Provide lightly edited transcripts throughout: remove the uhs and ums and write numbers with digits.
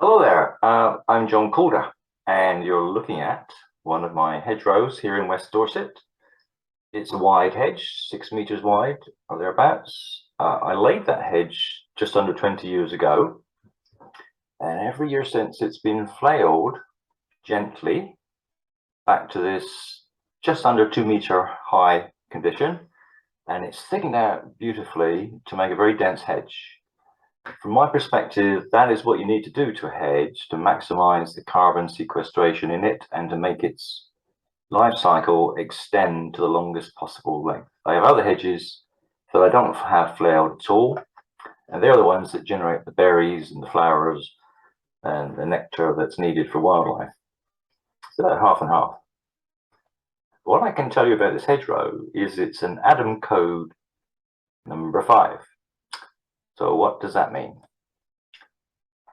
Hello there, I'm John Calder, and you're looking at one of my hedgerows here in West Dorset. It's a wide hedge, 6 meters wide or thereabouts. I laid that hedge just under 20 years ago, and every year since it's been flailed gently back to this just under 2 meter high condition, and it's thickened out beautifully to make a very dense hedge. From my perspective, that is what you need to do to a hedge to maximize the carbon sequestration in it and to make its life cycle extend to the longest possible length. I have other hedges that I don't have flailed at all, and they're the ones that generate the berries and the flowers and the nectar that's needed for wildlife. So half and half. What I can tell you about this hedgerow is it's an Adam code number 5. So what does that mean?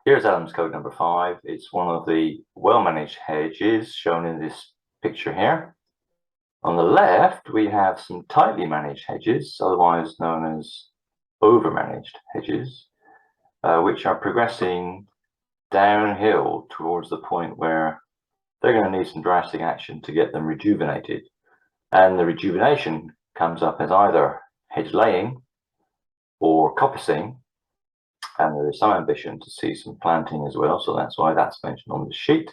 Here's Adam's code number 5. It's one of the well-managed hedges shown in this picture here. On the left, we have some tightly managed hedges, otherwise known as over-managed hedges, which are progressing downhill towards the point where they're going to need some drastic action to get them rejuvenated. And the rejuvenation comes up as either hedge laying or coppicing, and there is some ambition to see some planting as well, so that's why that's mentioned on the sheet.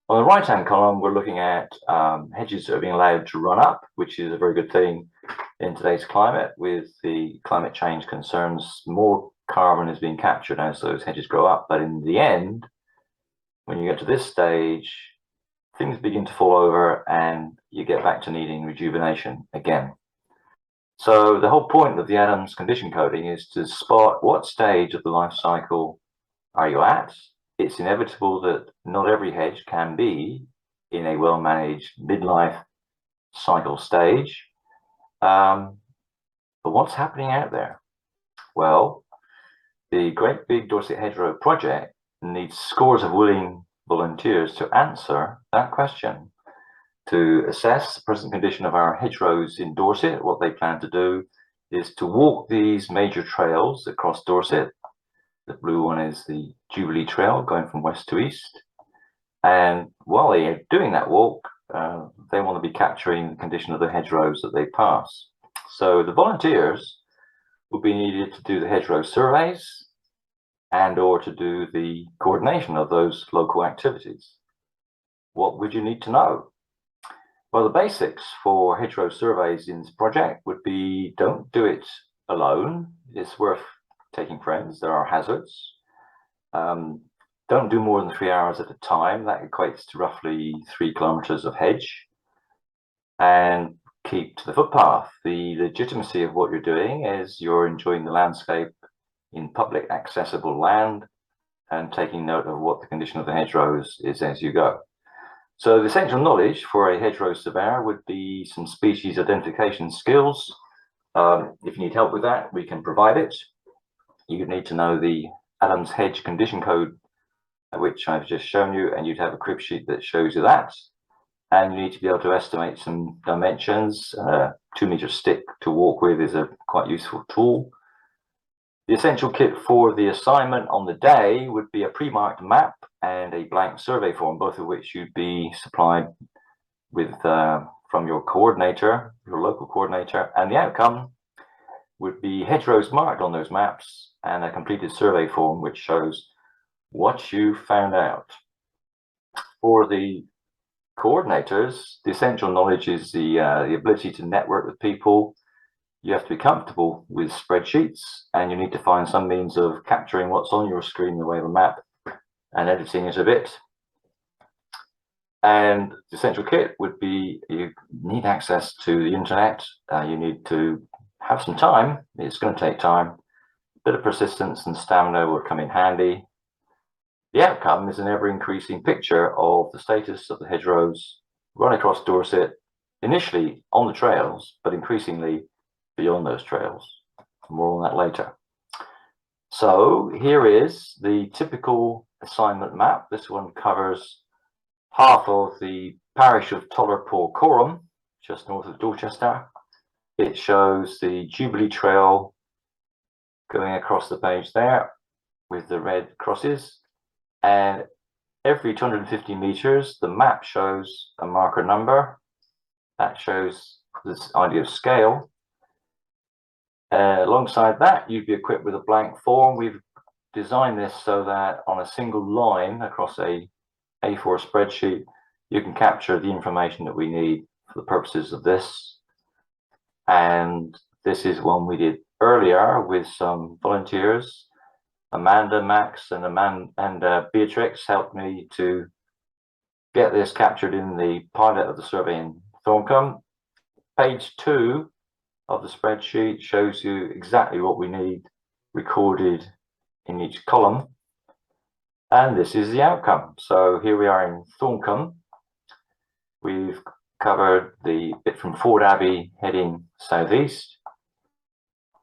On the right-hand column, we're looking at hedges that are being allowed to run up, which is a very good thing in today's climate. With the climate change concerns, more carbon is being captured as those hedges grow up, but in the end, when you get to this stage, things begin to fall over and you get back to needing rejuvenation again. So the whole point of the Adams condition coding is to spot what stage of the life cycle are you at. It's inevitable that not every hedge can be in a well-managed midlife cycle stage. But what's happening out there? Well, the Great Big Dorset Hedgerow project needs scores of willing volunteers to answer that question. To assess the present condition of our hedgerows in Dorset, what they plan to do is to walk these major trails across Dorset. The blue one is the Jubilee Trail going from west to east. And while they are doing that walk, they want to be capturing the condition of the hedgerows that they pass. So the volunteers will be needed to do the hedgerow surveys and or to do the coordination of those local activities. What would you need to know? Well, the basics for hedgerow surveys in this project would be don't do it alone. It's worth taking friends. There are hazards. Don't do more than 3 hours at a time. That equates to roughly 3 kilometers of hedge. And keep to the footpath. The legitimacy of what you're doing is you're enjoying the landscape in public accessible land and taking note of what the condition of the hedgerows is as you go. So the essential knowledge for a hedgerow surveyor would be some species identification skills. If you need help with that, we can provide it. You would need to know the Adams Hedge condition code, which I've just shown you, and you'd have a crib sheet that shows you that. And you need to be able to estimate some dimensions. 2-meter stick to walk with is a quite useful tool. The essential kit for the assignment on the day would be a pre-marked map and a blank survey form, both of which you'd be supplied with from your coordinator, your local coordinator, and the outcome would be hedgerows marked on those maps and a completed survey form which shows what you found out. For the coordinators, the essential knowledge is the ability to network with people. You have to be comfortable with spreadsheets, and you need to find some means of capturing what's on your screen in the way of a map and editing it a bit. And the essential kit would be you need access to the internet. You need to have some time. It's going to take time. A bit of persistence and stamina will come in handy. The outcome is an ever-increasing picture of the status of the hedgerows run across Dorset, initially on the trails, but increasingly beyond those trails. More on that later. So here is the typical assignment map. This one covers half of the parish of Tollerpore Coram, just north of Dorchester. It shows the Jubilee Trail going across the page there with the red crosses. And every 250 meters, the map shows a marker number. That shows this idea of scale. Alongside that, you'd be equipped with a blank form. We've designed this so that on a single line across a A4 spreadsheet, you can capture the information that we need for the purposes of this. And this is one we did earlier with some volunteers. Amanda, Max, and Beatrix helped me to get this captured in the pilot of the survey in Thorncombe. Page 2 of the spreadsheet shows you exactly what we need recorded in each column. And this is the outcome. So here we are in Thorncombe. We've covered the bit from Ford Abbey heading southeast.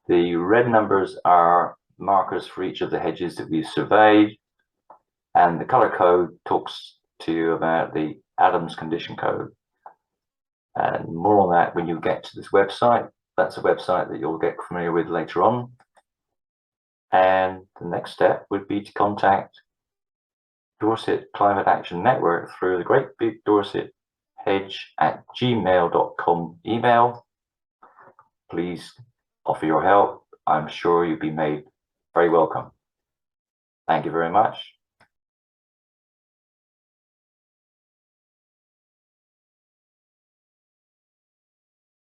The red numbers are markers for each of the hedges that we've surveyed, and the color code talks to you about the Adams condition code. And more on that when you get to this website. That's a website that you'll get familiar with later on. And the next step would be to contact Dorset Climate Action Network through the Great Big Dorset hedge@gmail.com email. Please offer your help. I'm sure you'll be made very welcome. Thank you very much.